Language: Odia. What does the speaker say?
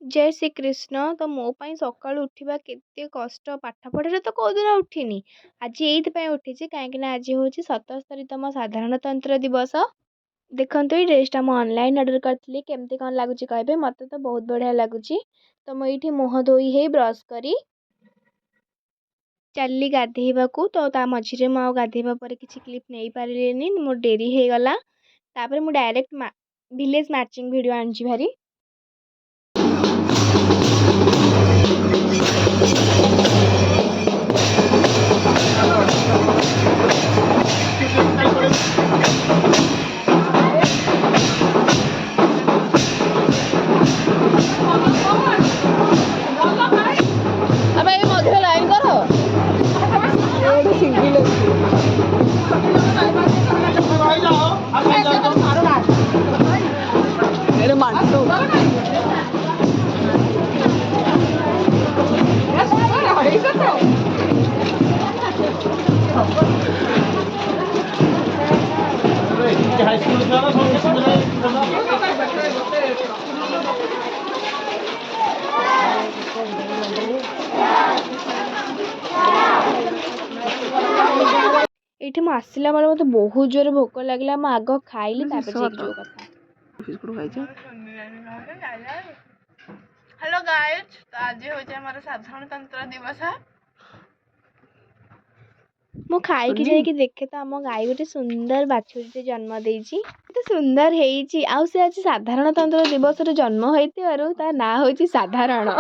जय श्री कृष्ण। तो मो ପାଇଁ ସକାଳୁ ଉଠିବା କେତେ କଷ୍ଟ। ପାଠ ପଢ଼ାରେ ତ କୋଉଦିନ ଉଠିନି। ଆଜି ଏଇଥିପାଇଁ ଉଠିଛି କାହିଁକିନା ଆଜି ହେଉଛି 77ତମ ସାଧାରଣତନ୍ତ୍ର ଦିବସ। ଦେଖନ୍ତୁ ଏଇ ଡ୍ରେସ୍ଟା ମୁଁ ଅନଲାଇନ୍ ଅର୍ଡ଼ର କରିଥିଲି। କେମିତି କ'ଣ ଲାଗୁଛି କହିବେ? ମୋତେ ତ ବହୁତ ବଢ଼ିଆ ଲାଗୁଛି। ତ ମୁଁ ଏଇଠି ମୁହଁ ଧୋଇ ହେଇ ବ୍ରସ୍ କରି ଚାଲିଲି ଗାଧେଇବାକୁ। ତ ତା ମଝିରେ ମୁଁ ଆଉ ଗାଧେଇବା ପରେ କିଛି କ୍ଲିପ୍ ନେଇପାରିଲିନି, ମୋ ଡେରି ହେଇଗଲା। ତାପରେ ମୁଁ ଡାଇରେକ୍ଟ ଭିଲେଜ୍ ମ୍ୟାଚିଂ ଭିଡ଼ିଓ ଆଣିଛି ଭାରି। ଏଇଠି ମୁଁ ଆସିଲା ବେଳେ ମୋତେ ବହୁତ ଜୋରେ ଭୋକ ଲାଗିଲା। ମୁଁ ଆଗ ଖାଇଲି ତାପରେ ଯାଇକି ଯୋଉ କଥା। हेलो गाइस, तो आज होचे हमारा साधारणतंत्र दिवस है। ମୁଁ ଖାଇକି ଯାଇକି ଦେଖେ ତ ଆମ ଗାଈ ଗୋଟେ ସୁନ୍ଦର ବାଛୁରୀଟେ ଜନ୍ମ ଦେଇଛି। ଏତେ ସୁନ୍ଦର ହେଇଛି। ଆଉ ସେ ଆଜି ସାଧାରଣତନ୍ତ୍ର ଦିବସରେ ଜନ୍ମ ହେଇଥିବାରୁ ତା ନାଁ ହେଉଛି ସାଧାରଣ।